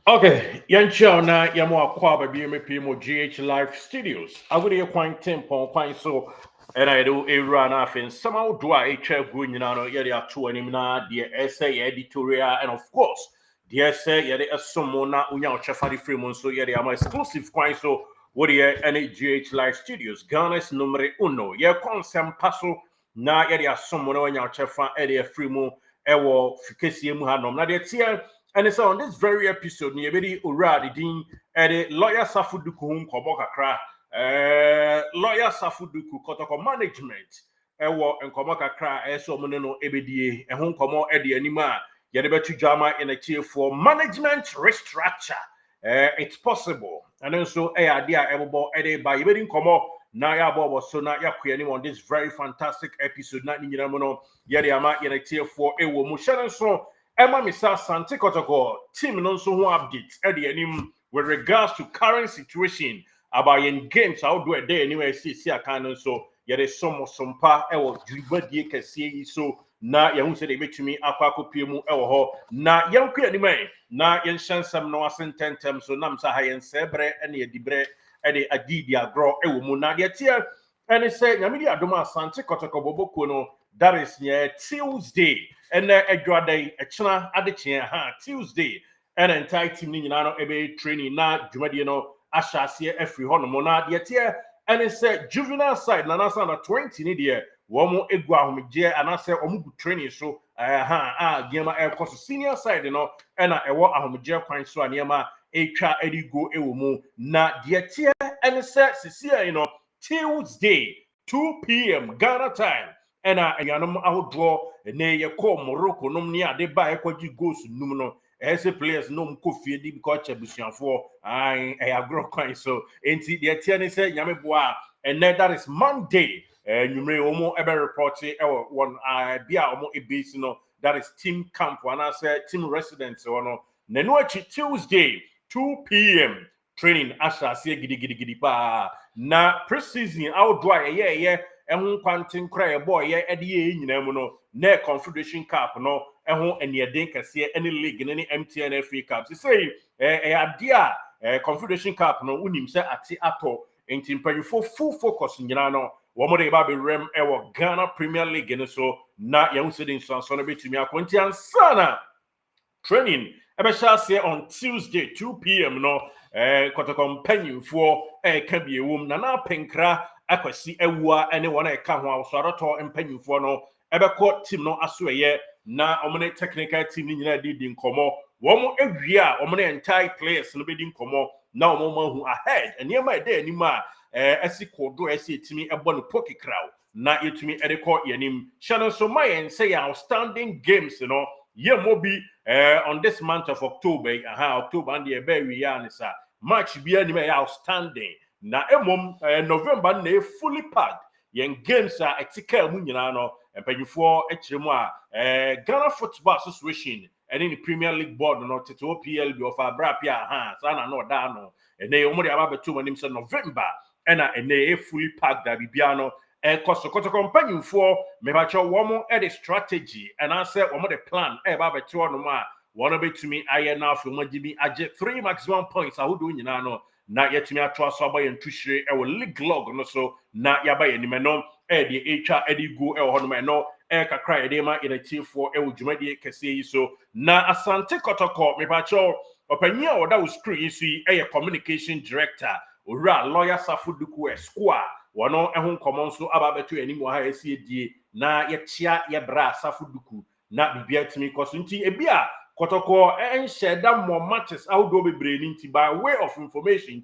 Okay, yancho na yamo akwa baby me pimo GH Live Studios. I would hear quite tempo quite so and I do a run off in somehow do I chair going no yeah two and na the essay editorial and of course the essay yeah the someone na unya chafari free so yeah my exclusive quite so what yeah any GH Live Studios Ghana's numero uno yeah consem paso na yeah the someone unya chafa area free mo ewo fikesi mu hanom na the and it's on this very episode, near very already dean and a lawyer Safuduku Kobokakra, lawyer Safuduku Kotoko management, Ewo and Kobokakra, Eso Mono EBDA, and Hong Komo Eddie Anima, Yadabatu Jama in a tier for management restructure. It's possible. And also, a idea Ebo Eddie by Wedding Komo. Naya Bobo, so not Yaku on this very fantastic episode, not in Yamono, Yadiama in a tier for Ewo Mushan so. Emma Misa Sante Kotoko, team non so updates at the end with regards to current situation about in games out do a day anyway see a kind so yet is some pa ewo driba die kese so na yahu say dey to me akwa piemu ewo na yanku anime na yen shansam no asentem so nam sa hayen sebre ene edibre ene agidi agro ewo mu na de tie ene say nyamidi adoma Sante Kotoko boboko no that is Tuesday. And Edward China Adichin Tuesday. And entire team Ninano Ebe training na Jumadino Ashasia Efri Honomona Diatia. And it said juvenile side Nanasa 20 Nidia. Womo Egua Humija and I said Omugu training so Gama Air Cost senior side, and I wa Ahumija Quine so Niama Echa Edigo Ewumu na Diatia and it said Cecilia, Tuesday 2 p.m. Ghana time. And yanum outdraw ne ye call Morocco num near de buy kwaji goes numno as a players no coffee di because chabusian for I agro coin so enti the tiani say yameboa and that is Monday and you may almost ever report one bia almost a base no that is team camp and I said team residence or no Nenuachi Tuesday 2 p.m. training asha see gidi pa na preseason outdoor yeah ehun kwantin kra boy ye ede ye nyina mu no na Confederation Cup no ehun enieden kase any league ne MTN FA Cup say ade a Confederation Cup no unim se ate ato enti mpanyufo full focus nyina no wo mo de ba be rem ewo Ghana Premier League ne so na ye hu se din so no betumi akonti ansana training ebe shall say on Tuesday 2 p.m. no Kotoko mpanyufo ka biewum na penkra akwasi ewua ene wona eka ho awsorato mpanyufo no ebekọ team no asoye na omne technical team ni nyina di nkomo womo ewie a omne entire players no bedi nkomo na omo mahu ahead eniema ede anima esi kodo esi etimi ebo no pokikraw na yetumi edekọ yanim shano so my say outstanding games ye mobi on this month of October October and the very yanisa match be anime outstanding na emom November na fully packed yen games are etika mu nyina no empanyufo ekiremu Ghana Football Association and in the Premier League board no teto PLB of abrapia sana no da no ene omo de ababeto manim se November ena fully packed da bibiano Kotoko companyfo mebacho womo e the strategy and answer womo the plan ababeto no ma wono betumi aye na afu magibi age 3 maximum points ahudo nyina no na yetumi atwa so abaye ntuhire e wo league log no so na yabaye nimeno de echa edigo e ho no no kakra edema inatifo e wo dwumade kese yi so na Asante Kotoko mebacho opanya oda wo screen yi so yi communication director ora lawyer Safuduku Esquire wono ehun komon so ababeto animu ha esi die na yechia yebra Safuduku na bibia timi koso nti ebia Kotoko ensheda more matches outdo bebre nti by way of information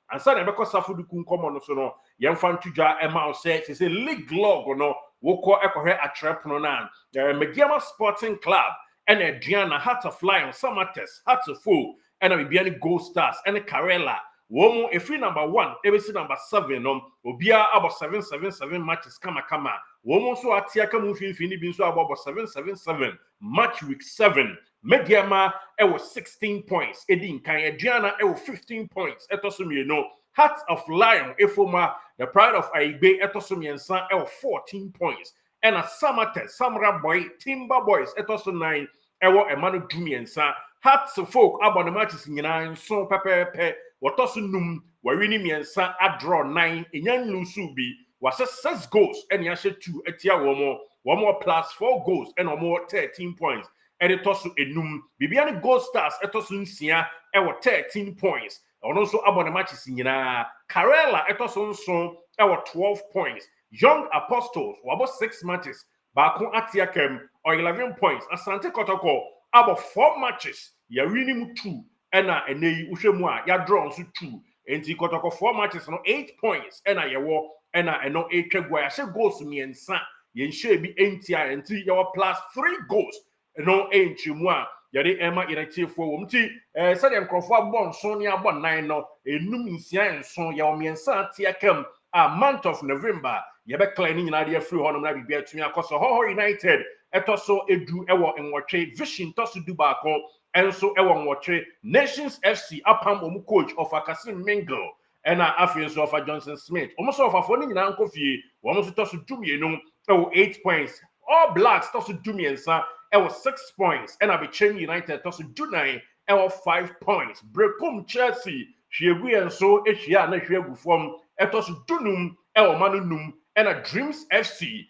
and say na beko Safuduku komon so no yemfa ntudwa ema say league log no woko ekohwe atrepono na Mediama Sporting Club and Adriana Heart of Lion Samates Heart of Full and bibia ni Gold Stars and Karela Womo efri number 1 ebesi number 7 obia abo 777 matches kama womo so atia kamu finfini bi so abo 777 match week 7 Mediama ewo 16 points edin kan Adriana ewo 15 points etosumie no Heart of Lion efoma the Pride of Aibe etosumiensa ewo 14 points and a Samate Samra Boy Timber Boys etosum 9 ewo emanu dumiensa Hearts folk about the matches in nine so pepe watosum warini miensa a draw 9 inyan lusubi was 6 goals and yashe 2 etia one more plus 4 goals and more 13 points and it tosu enum bibiani goal stars etosu nsia e 13 points and also about the matches in Karela etosu nso e 12 points Young Apostles wabo 6 matches Bakun Atiakem or 11 points Asante Kotoko about 4 matches ya winning 2 ena enei uhwemu a ya draw nso 2 enti Kotoko 4 matches no 8 points ena yewo ena eno etwagwa ya hye goals miensa ye nhye bi enti a enti yewo plus 3 goals eno enchimu a yade ema inactive wo mti sade nkrofo abon so ne abon 9 no enum nsia enso yewo miensa atiakam a month of November yebe cleaning na de free honom na bibia tumi akoso Ho United etoso edu ewo enwotwe Vision toso du baako enso ewo nwotwe Nations FC apam omu coach of Akasim Mingle ena afienso of Johnson Smith omuso of afo ni nyina nkofie womuso toso dumienu ewo 8 points All Blacks toso dumiensa ewo 6 points ena Bechem United toso du9 ewo 5 points Brekum Chelsea hwiegu enso ehwia na hwiegu fom etoso dunum ewo manunum ena Dreams FC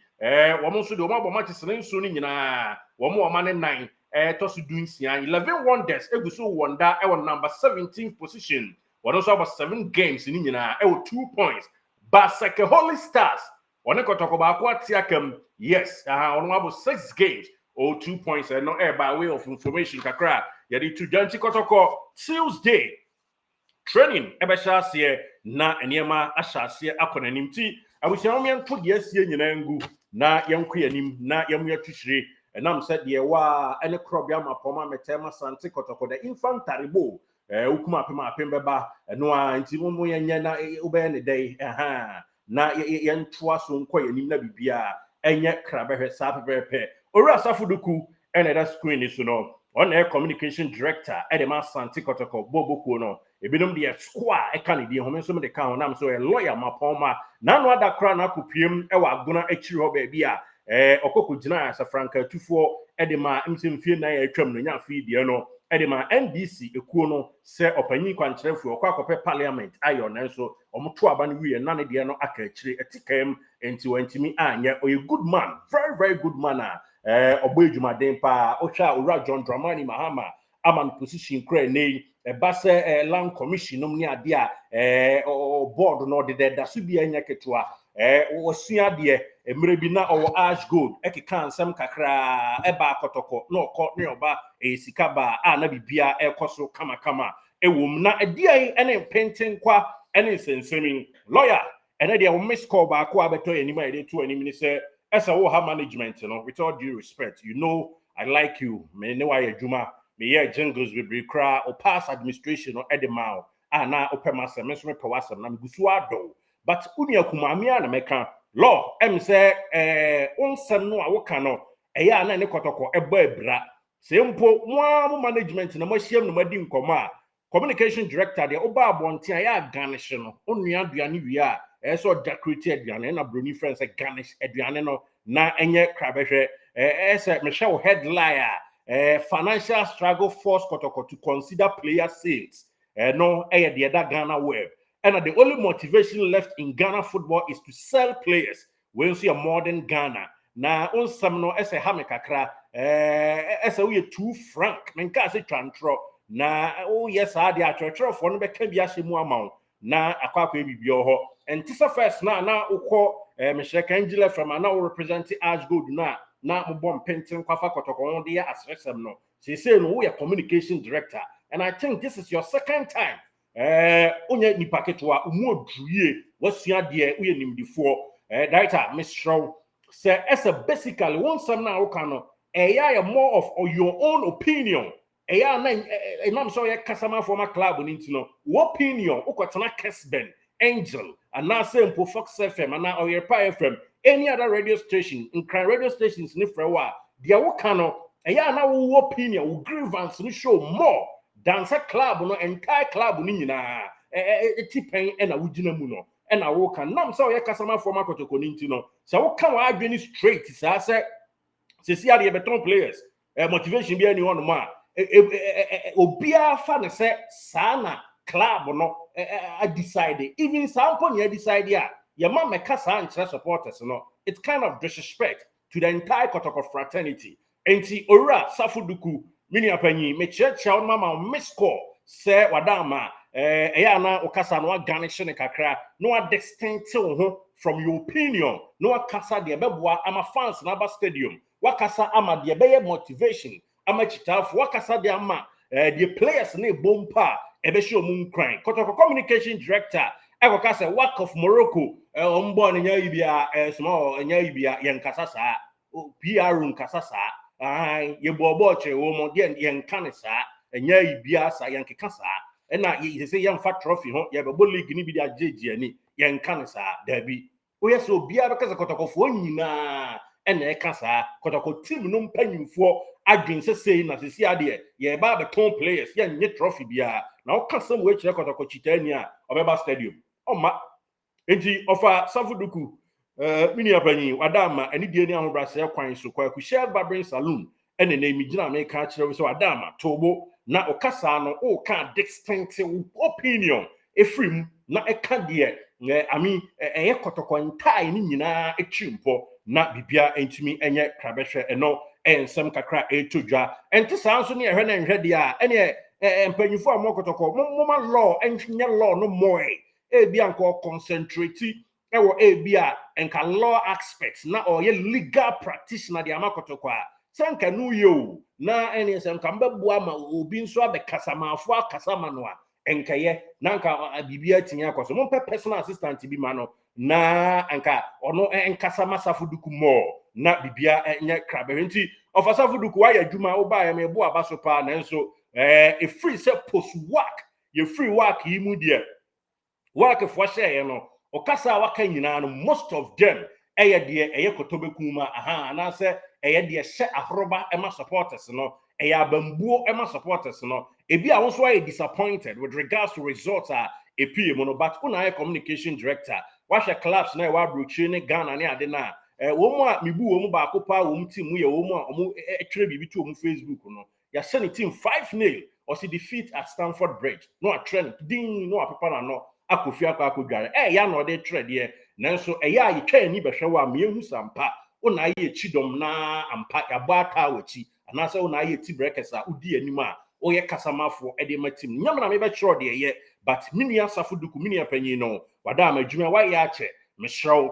womo so de womo matches ne nso ni nyina womo mane 9 toso dunsia 11 Wonders eguso wonder ewo number 17th position wono so about 7 games ni nyina ewo 2 points Basake Holy Stars wone Kotoko ba akwa tiakam yes wono about 6 games or 2 points and no by way of information kakra yadi to Janti Kotoko Tuesday training ebeshase na eniema ashase akonanimti abusiam yanto de asie nyina ngu na yanko yanim na yamu atwhire enam said de wa ene krobia mapoma metema Sante Kotoko the infantry bowl ukuma apem beba eno a nti mo yanya na ube ne dai na yanto aso nko yanim na bibia enye krabehwe sa pepepe ora safuduku ene da screen so no on air communication director edema Sante Kotoko boboku no ebinom de squad e kan de home so me de kan nam so a lawyer mapoma na no ada kra na kopiem e wa agona akiri ho ba bia okoko gina asa franka tufo edema mfie na ya atwam no nya afidie no edema NDC ekuo no se opanyin kwankyerefo okwakope parliament ayo na so omoto aba no wie na ne de no aka akiri etikam enti wantimi anya oye good man very very good man ogbo edwumaden pa ohwa owura John Dramani Mahama aman position kra nei base land commission no ni ade a board no de da so bia nya ketua osua de emre bi na owo ash gold ekeka nsem kakra eba Kotoko no okọ ne oba sika ba na bibia ekoso kama ewom na ade ai ene painting kwa ene sensemi lawyer ene de miss call ba ko abeto anima ide to animi ni se esa wo ha management no with all due respect you know I like you me ne wa yadwuma me ye jingles we be cry or pass administration or edema na opemase me so me pewasem na gusu ado but uni akumamia na meka law em say onsem no a woka no eya na ne Kotoko eba ebra se mpo mo management na mo hiem no madi nkomo a communication director de oba abonte ya garnish no onua aduane wi a so decorate aduane na broni friends garnish aduane no na enye krabehwe me show headline financial struggle force Kotoko to consider player sales no the other Ghana web and the only motivation left in Ghana football is to sell players when see a modern Ghana na on some no ese hame kakra ese we too frank menka se twantro na oh yes a de atwetro for no be ka bia hyemu amaw na akwakwa bibio ho entisa first na ukọ Mr. Kangela from now representing Ash Gold na mobom painting kwafa Kotoko on the asresem no say no we are communication director and I think this is your second time onye ni paketwa umu odruye wasua de we nimdifo director Mr. say as a basically one some now can more of your own opinion na so ya kasama former club no opinion ukotana Kesben Angel and now same for Fox FM and now Oyepa FM any other radio station in crime radio stations ni frewa dia wokano na wo opinion wo grievance ni show more than say club no entire club ni nyina tipen na wugina mu no na wo kan nam say Oyekasama former Kotoko ni no say wo kan wa adwene straight say si ade beton players motivation bi ani hono ma obia fa ne se sana club no I decide even sample you decide ya your mama meka sa anchira supporters no it's kind of disrespect to the entire Kotoko fraternity enti ora safuduku mini apanyi me churcha on mama miss call se wadama eya na okasa no garnish ne kakra no distinct ho from your opinion no akasa de beboa ama fans na ba stadium wakasa ama de beye motivation ama chitafo wakasa de ama the players ne bompa ebe show mun crying Kotoko communication director eko say work of Morocco ombo nya ibia small nya ibia yen kasa sa PR nkasa sa ye bobo che wo mo de yen kan sa nya ibia sa yen keka sa na ye say yen fa trophy ho ye bebo league ni bi dia jeje ani yen kan sa da bi o ye so bia be kasa Kotoko fo nyina ena e kasa Kotoko team no mpanyimfo adwen say na sisi ade ye ba be ton players ye nye trophy bia na o kasa mo kire Kotoko chitani a obeba stadium oma enti ofa safuduku mini apanyi wadama ani die ni ahobrase kwan so kwa ku share barbering saloon ene na emi gina me ka kire so wadama tobo na o kasa no o ka distinct opinion efrim na e ka de ami eye Kotoko ntai ni nyina etwimpo na bibia entimi enye krabehwe eno ensem kakra etodwa enti sanso ne ehwe na nhwe de a ene mpanyifo a Kotoko moma law enhwe law no moe ebia nko concentrate ewo ebia enka law aspects na or ye legal practitioner de Kotoko a sanka no yo na ene sem ka mbabua ma obi nso abekasa maafo akasa ma no a enkaye na nka bibia tinya akoso mo personal assistant bi ma no na anka ono enkasa masafuduku mo na bibia nya kraberenti of asafuduku wa ya dwuma wo ba ya me bo abaso pa na nso e free say post work ye free work yi mu de work for share no okasa waka nyina no most of them eye de eye kotobeku ma aha na say eye de hye ahoroba ema supporters no eye abambuo ema supporters no ebi a wonso are disappointed with regards to results epie mo no but una communication director washa clubs na wa brochi ne Ghana ne ade na wo mu a mebu wo mu ba akopa wo mu team ye wo mu a omu etwere bibi to wo Facebook no ya send team 5-0 or see defeat at Stamford Bridge no a trend ding no a papa na no akofi akodware ya na ode trade ye nanso ya yetwa ani behwe wa me ehu sampa una ye chidom na ampa ya ba ta wachi anase una ye ti breakers a udi anim a oye kasamafo ede matim nyam na me be chro de ye but mini asafuduku mini apanyi no wada amadwuma wa ye ache me hrew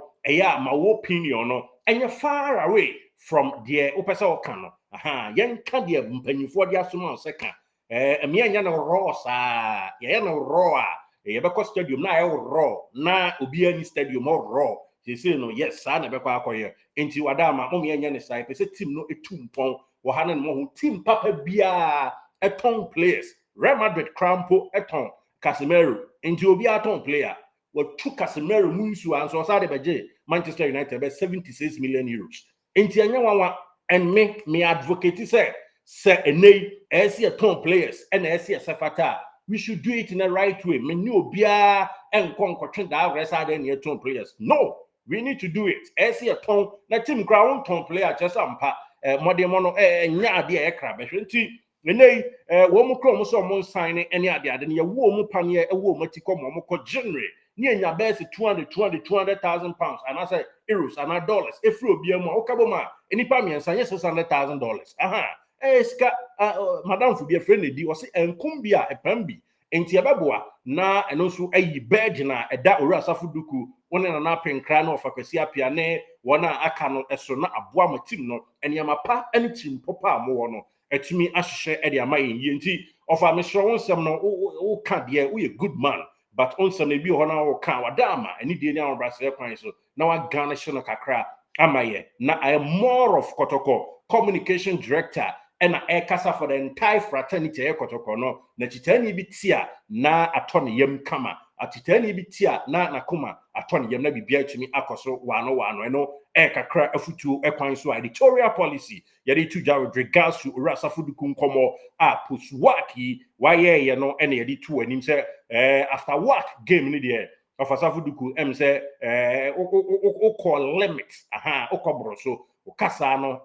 ma wo opinion no enye far away from the opesa oka no aha yen ka de mpanyifo de asoma oseka me anya no raw sa ye no raw a ye be ko stadium na ye raw na obi ani stadium raw say no yes sa na be kwa akoye enti wada ama mo me anya ne sai pese team no etumpon wo hanen mo hu team papa bia eton players Real Madrid crampo eton Casemiro enti obi aton player what took Casemiro munsu and so sade beje Manchester United be 76 million euros enti anya wanwa and me advocate say enei esi eton players and esi sefata we should do it in the right way me ni obia enkonkotwe da resa de ne eton players no we need to do it esi eton na team ground ton player just ampa modern mono nya ade ekra be hwenti enei wo mu kro mu so mo sign ene ade ne ye wo mu panie wo mu tikọ mo ko general ni enya best 200,000 pounds and I say euros and dollars efri obi amu okabo ma enipa miensa ye $600,000 aha ska madam fu bi friend edi o se enkum bi a epambi enti ebeboa na eno so ayi badge na eda ori asafuduku woni na na penkra na ofakwasi apia ne wona aka no eso na aboa ma team no eniama pa eni team popa mo no etumi ahyehyɛ ede ama yie nti ofa me hyew nsɛm no wo ka de wo ye good man but onsɛm na bi ho na wo ka wadama eni de ni awobrase kwan so na wa Ghana hye no kakra amaye na I am more of Kotoko communication director and kasa for the entire fraternity Kotoko no na chitani bi tia na atone yam kama atitani bi tia na nakoma atone yam na bibia tumi akoso wano eno kakra afutuo ekwan so editorial policy yede tuja with regards to urasafuduku nkomo postwaki waye no ene yede tu anim say after work game ni de afasafuduku say call limit aha okobro so kasa no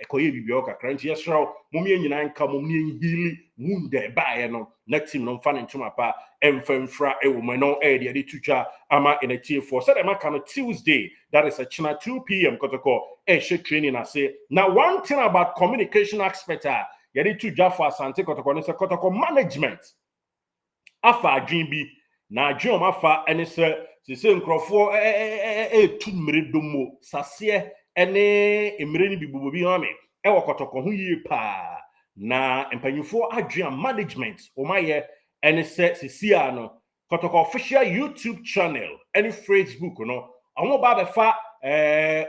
koye bibia kakra nti yesro momie nyina nka momie hili wunde bae no na team no mfa ne ntoma pa emfamfra ewo mo no de tutwa ama in a tier for said am kind of Tuesday that is a china 2 p.m. Kotoko she training I say now one thing about communication aspect yade tutwa for Asante Kotoko no say Kotoko management afa adwin bi na adwin afa ene se nkrofo tu mmere domo sase ene mmere ni bibubo bi hame wo Kotoko ho yie pa na empanyufo adwin management o maye ene se sisia no Kotoko official YouTube channel any Facebook no omo ba be fa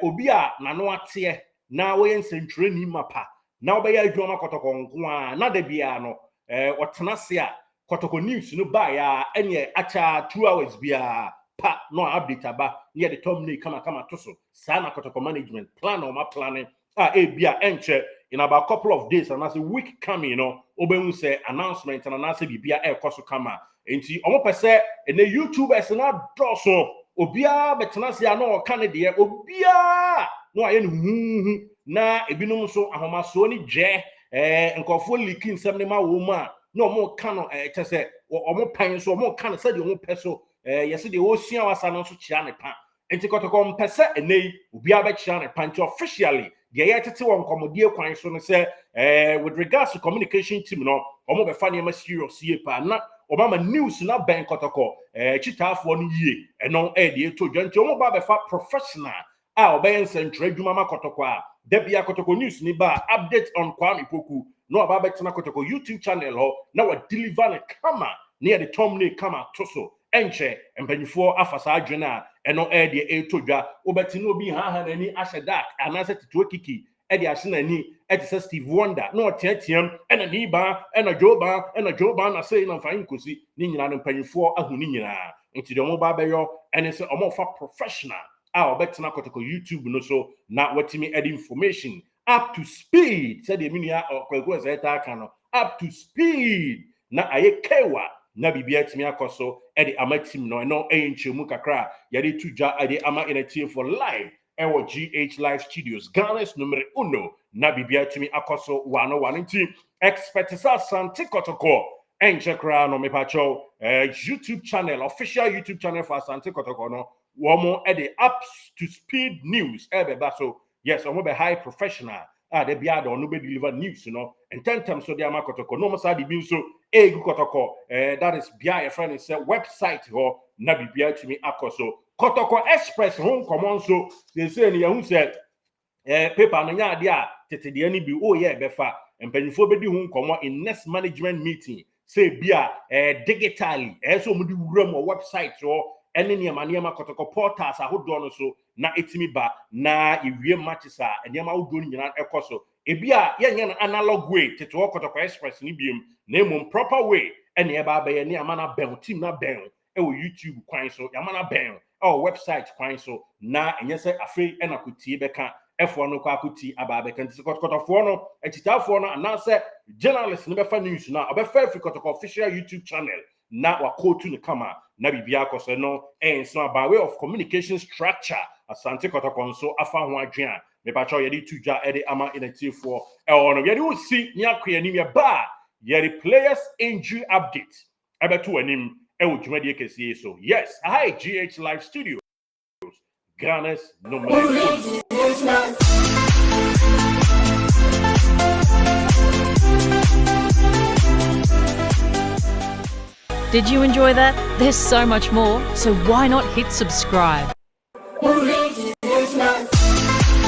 obi a na no ate na wo yen sentre ni mapa na wo be ya adwuma Kotoko nko a na da bia no wotena se a Kotoko news no ba ya enye acha 2 hours bia pa no update aba near the terminate kama to so sana Kotoko management plan or my planning bia enche in about couple of days and as a week coming obehu say announcement and anase bibia koso kama enti omo pese ene YouTubers na doso obia betena se no ka ne de obia no aye ne na ebinom so ahomaso ni je nkofo leaking sem ne ma wo ma no omo ka no tese omo pan so omo ka no se de omo peso yesi de osua wasa no so chia ne pa enti Kotoko mpese enei obia be chia ne pa nti officially de ye tete won komodie kwan so no se with regards to communication team no omo be fa ne ma serious ye pa na obama news na ben Kotoko chitaafo no yie eno de to dwa nti omo ba be fa professional obey central adwuma ma Kotoko a da bia Kotoko news ni ba update on Kwame Poku no aba betena Kotoko YouTube channel ho na wa deliver ne kama near the thumbnail kama toso enche empanyifo afasa adwena eno de to dwa obeti no bi ha nani ahyedak anase tito kiki de ahye nani se Steve Wonder no tiatiam ena ni ba ena joba na say na fan kosi ni nyina no empanyifo ahu ni nyina nti de mo ba beyo ene se omo fa professional obetena Kotoko YouTube no so na watimi add information up to speed said the minia kwego zeta kano up to speed na aye kewa na bibia timi akoso e amatim no enchemu kakra yade tuja ade ama in a team for live ewo GH Live Studios Ghana's numero 1 na bibia timi akoso wano team expect Asante Kotoko enchekra no mepacho YouTube channel official YouTube channel for Asante Kotoko no womo the up to speed news ebeba so yes omo be high professional they be ado no be deliver news and 10 times so they am Kotoko no masa di bi so egu Kotoko that is bia your friend say website ho na bibia timi akoso Kotoko Express home common so they say ni hu say paper no nya ade a tete de ani bi befa empanifo be di hu komo in next management meeting say bia digitally so mo di wuram website ho ene niema Kotoko portals ahodo no so na etimi ba na ewie matches a niema ahodo nyina ekoso ebia yenye na analog way teto Kotoko Express ni biem na emom proper way ene e ba ye niema na ben team na ben wo YouTube kwan so yama na ben website kwan so na enye se afei ena kotie beka efo no kwa akuti aba beka nti Kotoko no echitafo no anase journalist no befa news na obefa fi Kotoko official YouTube channel na wakotu ne kama na bibia akose no so by way of communication structure Asante Kotoko nso afa ho adwen a me pa cho ye di tudwa e di ama inactive no ye di usi ni akoya ni me ba ye di players injury update abeto anim wo dwumadi kese so yes hi GH Live Studios Ghana's number 1. Did you enjoy that? There's so much more, so why not hit subscribe?